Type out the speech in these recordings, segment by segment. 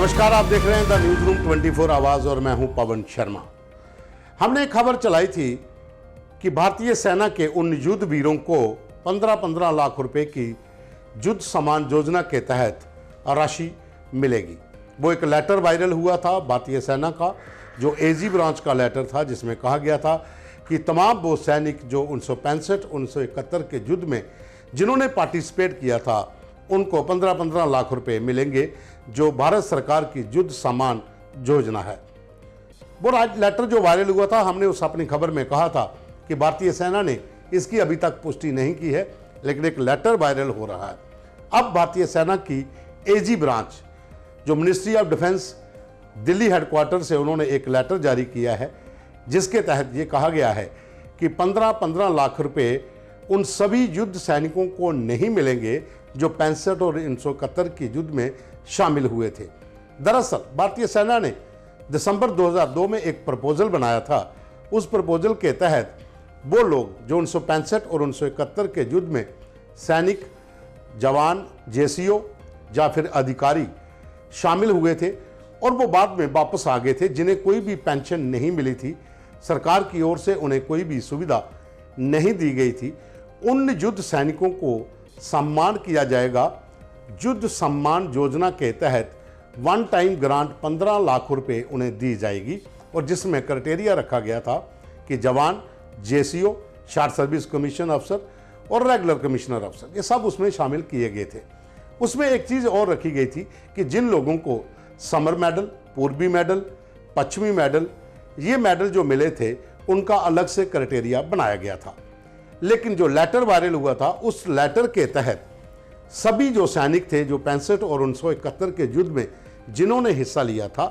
नमस्कार, आप देख रहे हैं द न्यूज रूम 24 आवाज और मैं हूं पवन शर्मा। हमने एक खबर चलाई थी कि भारतीय सेना के उन युद्ध वीरों को 15-15 लाख रुपए की युद्ध सम्मान योजना के तहत राशि मिलेगी। वो एक लेटर वायरल हुआ था भारतीय सेना का, जो एजी ब्रांच का लेटर था, जिसमें कहा गया था कि तमाम वो सैनिक जो 1965-1971 के युद्ध में जिन्होंने पार्टिसिपेट किया था उनको 15-15 लाख रुपए मिलेंगे, जो भारत सरकार की युद्ध सम्मान योजना है। वो लेटर जो वायरल हुआ था, हमने उस अपनी खबर में कहा था कि भारतीय सेना ने इसकी अभी तक पुष्टि नहीं की है, लेकिन एक लेटर वायरल हो रहा है। अब भारतीय सेना की एजी ब्रांच जो ministry of defence Delhi headquarter से उन्होंने एक लेटर जारी किया है, जिसके तहत ये कहा गया है कि 15-15 लाख रुपए उन सभी युद्ध सैनिकों को नहीं मिलेंगे जो 65 और 1971 के युद्ध में शामिल हुए थे। दरअसल भारतीय सेना ने दिसंबर 2002 में एक प्रपोजल बनाया था। उस प्रपोजल के तहत वो लोग जो 1965 और 1971 के युद्ध में सैनिक, जवान, जेसीओ या फिर अधिकारी शामिल हुए थे और वो बाद में वापस आ गए थे, जिन्हें कोई भी पेंशन नहीं मिली थी, सरकार की ओर से उन्हें कोई भी सुविधा नहीं दी गई थी, उन युद्ध सैनिकों को सम्मान किया जाएगा। युद्ध सम्मान योजना के तहत वन टाइम ग्रांट 15 लाख रुपए उन्हें दी जाएगी, और जिसमें क्राइटेरिया रखा गया था कि जवान, जेसीओ, शार्ट सर्विस कमीशन अफसर और रेगुलर कमिश्नर अफसर, ये सब उसमें शामिल किए गए थे। उसमें एक चीज़ और रखी गई थी कि जिन लोगों को समर मेडल, पूर्वी मेडल, पश्चिमी मेडल, ये मेडल जो मिले थे, उनका अलग से क्राइटेरिया बनाया गया था। लेकिन जो लेटर वायरल हुआ था, उस लेटर के तहत सभी जो सैनिक थे जो 65 और 1971 के युद्ध में जिन्होंने हिस्सा लिया था,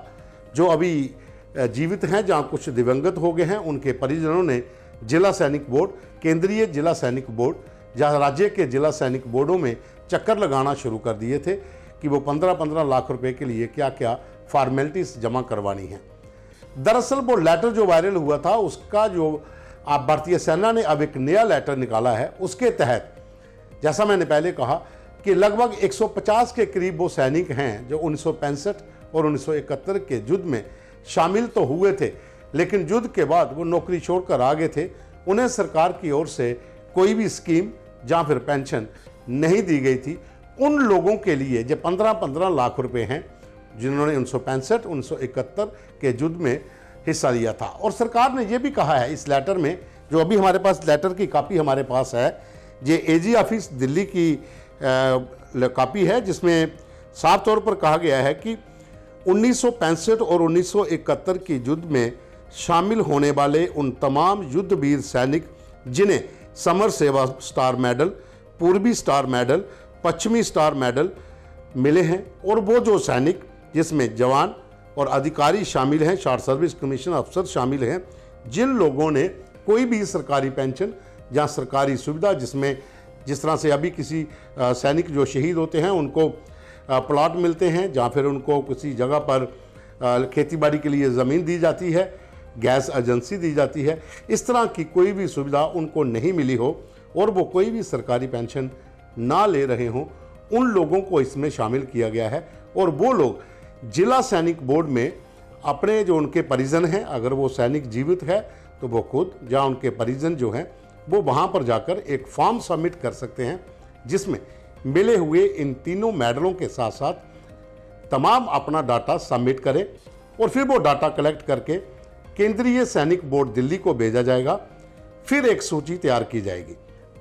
जो अभी जीवित हैं, जहां कुछ दिवंगत हो गए हैं, उनके परिजनों ने जिला सैनिक बोर्ड, केंद्रीय जिला सैनिक बोर्ड या राज्य के जिला सैनिक बोर्डों में चक्कर लगाना शुरू कर दिए थे कि वो 15-15 लाख रुपए के लिए क्या क्या फॉर्मेलिटीज जमा करवानी है। दरअसल वो लेटर जो वायरल हुआ था, उसका जो अब भारतीय सेना ने अब एक नया लेटर निकाला है, उसके तहत जैसा मैंने पहले कहा कि लगभग 150 के करीब वो सैनिक हैं जो 1965 और 1971 के युद्ध में शामिल तो हुए थे, लेकिन युद्ध के बाद वो नौकरी छोड़कर आ गए थे। उन्हें सरकार की ओर से कोई भी स्कीम या फिर पेंशन नहीं दी गई थी। उन लोगों के लिए जो 15-15 लाख रुपए हैं, जिन्होंने 1965 1971 के युद्ध में हिस्सा लिया था। और सरकार ने यह भी कहा है इस लेटर में, जो अभी हमारे पास लेटर की कॉपी हमारे पास है, ये एजी ऑफिस दिल्ली की कॉपी है, जिसमें साफ तौर पर कहा गया है कि 1965 और 1971 के युद्ध में शामिल होने वाले उन तमाम युद्ध वीर सैनिक जिन्हें समर सेवा स्टार मेडल, पूर्वी स्टार मेडल, पश्चिमी स्टार मेडल मिले हैं, और वो जो सैनिक जिसमें जवान और अधिकारी शामिल हैं, शॉर्ट सर्विस कमीशन अफसर शामिल हैं, जिन लोगों ने कोई भी सरकारी पेंशन या सरकारी सुविधा, जिसमें जिस तरह से अभी किसी सैनिक जो शहीद होते हैं उनको प्लॉट मिलते हैं, या फिर उनको किसी जगह पर खेतीबाड़ी के लिए ज़मीन दी जाती है, गैस एजेंसी दी जाती है, इस तरह की कोई भी सुविधा उनको नहीं मिली हो और वो कोई भी सरकारी पेंशन ना ले रहे हों, उन लोगों को इसमें शामिल किया गया है। और वो लोग जिला सैनिक बोर्ड में अपने जो उनके परिजन हैं, अगर वो सैनिक जीवित है तो वो खुद या उनके परिजन जो हैं वो वहाँ पर जाकर एक फॉर्म सबमिट कर सकते हैं, जिसमें मिले हुए इन तीनों मेडलों के साथ साथ तमाम अपना डाटा सबमिट करें, और फिर वो डाटा कलेक्ट करके केंद्रीय सैनिक बोर्ड दिल्ली को भेजा जाएगा। फिर एक सूची तैयार की जाएगी।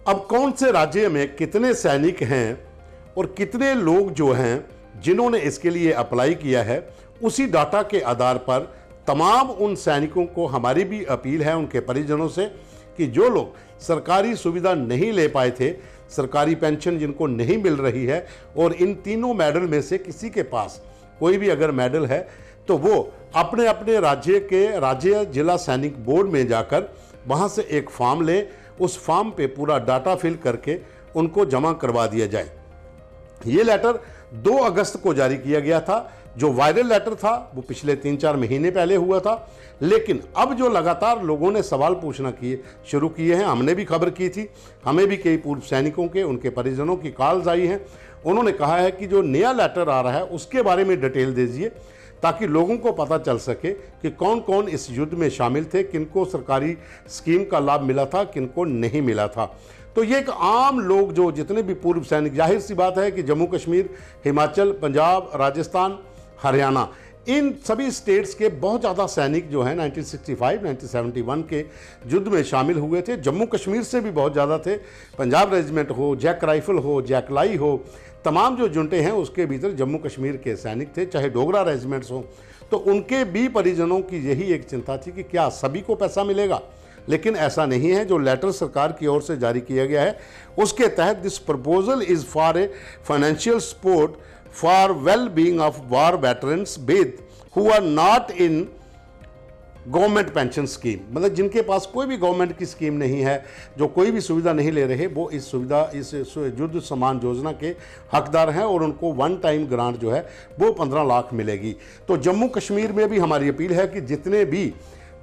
अब कौन से राज्य में कितने सैनिक हैं और कितने लोग जो हैं जिन्होंने इसके लिए अप्लाई किया है, उसी डाटा के आधार पर तमाम उन सैनिकों को हमारी भी अपील है उनके परिजनों से कि जो लोग सरकारी सुविधा नहीं ले पाए थे, सरकारी पेंशन जिनको नहीं मिल रही है, और इन तीनों मेडल में से किसी के पास कोई भी अगर मेडल है, तो वो अपने अपने राज्य के राज्य जिला सैनिक बोर्ड में जाकर वहाँ से एक फॉर्म ले, उस फॉर्म पे पूरा डाटा फिल करके उनको जमा करवा दिया जाए। ये लेटर 2 अगस्त को जारी किया गया था। जो वायरल लेटर था वो पिछले 3-4 महीने पहले हुआ था, लेकिन अब जो लगातार लोगों ने सवाल पूछना शुरू किए हैं, हमने भी खबर की थी, हमें भी कई पूर्व सैनिकों के, उनके परिजनों की कॉल्स आई हैं, उन्होंने कहा है कि जो नया लेटर आ रहा है उसके बारे में डिटेल दीजिए, ताकि लोगों को पता चल सके कि कौन कौन इस युद्ध में शामिल थे, किनको सरकारी स्कीम का लाभ मिला था, किनको नहीं मिला था। तो ये एक आम लोग जो जितने भी पूर्व सैनिक, जाहिर सी बात है कि जम्मू कश्मीर, हिमाचल, पंजाब, राजस्थान, हरियाणा, इन सभी स्टेट्स के बहुत ज़्यादा सैनिक जो हैं 1965, 1971 के युद्ध में शामिल हुए थे। जम्मू कश्मीर से भी बहुत ज़्यादा थे। पंजाब रेजिमेंट हो, जैक राइफल हो, जैकलाई हो, तमाम जो जुंटे हैं उसके भीतर जम्मू कश्मीर के सैनिक थे, चाहे डोगरा रेजिमेंट्स हों। तो उनके भी परिजनों की यही एक चिंता थी कि क्या सभी को पैसा मिलेगा, लेकिन ऐसा नहीं है। जो लेटर सरकार की ओर से जारी किया गया है उसके तहत this proposal is for a financial support for well being of war veterans with who are not in government pension scheme, मतलब जिनके पास कोई भी गवर्नमेंट की स्कीम नहीं है, जो कोई भी सुविधा नहीं ले रहे, वो इस युद्ध सम्मान योजना के हकदार हैं और उनको वन टाइम ग्रांट जो है वो 15 लाख मिलेगी। तो जम्मू कश्मीर में भी हमारी अपील है कि जितने भी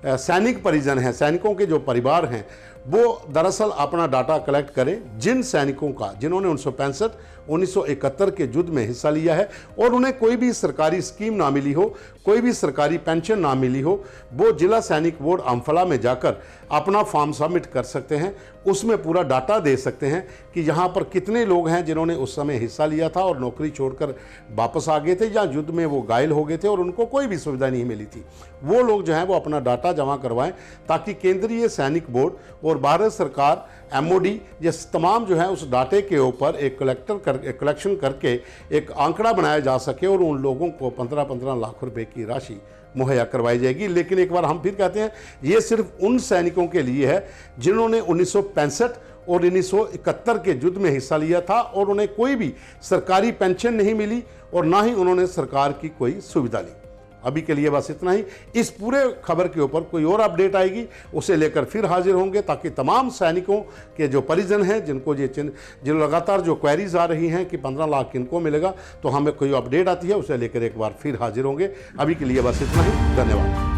सैनिक परिजन हैं, सैनिकों के जो परिवार हैं, वो दरअसल अपना डाटा कलेक्ट करें जिन सैनिकों का जिन्होंने 1965, 1971 के युद्ध में हिस्सा लिया है और उन्हें कोई भी सरकारी स्कीम ना मिली हो, कोई भी सरकारी पेंशन ना मिली हो, वो जिला सैनिक बोर्ड अम्फला में जाकर अपना फॉर्म सबमिट कर सकते हैं। उसमें पूरा डाटा दे सकते हैं कि यहाँ पर कितने लोग हैं जिन्होंने उस समय हिस्सा लिया था और नौकरी छोड़कर वापस आ गए थे या युद्ध में वो घायल हो गए थे और उनको कोई भी सुविधा नहीं मिली थी। वो लोग जो हैं वो अपना डाटा जमा करवाएं, ताकि केंद्रीय सैनिक बोर्ड और भारत सरकार, MOD, ये तमाम जो है उस डाटे के ऊपर एक कलेक्शन करके एक आंकड़ा बनाया जा सके और उन लोगों को 15-15 लाख रुपए की राशि मुहैया करवाई जाएगी। लेकिन एक बार हम फिर कहते हैं, ये सिर्फ उन सैनिकों के लिए है जिन्होंने 1965 और 1971 के युद्ध में हिस्सा लिया था और उन्हें कोई भी सरकारी पेंशन नहीं मिली और ना ही उन्होंने सरकार की कोई सुविधा ली। अभी के लिए बस इतना ही। इस पूरे खबर के ऊपर कोई और अपडेट आएगी उसे लेकर फिर हाजिर होंगे, ताकि तमाम सैनिकों के जो परिजन हैं, जिनको जिन लगातार जो क्वेरीज आ रही हैं कि 15 लाख किनको मिलेगा, तो हमें कोई अपडेट आती है उसे लेकर एक बार फिर हाजिर होंगे। अभी के लिए बस इतना ही। धन्यवाद।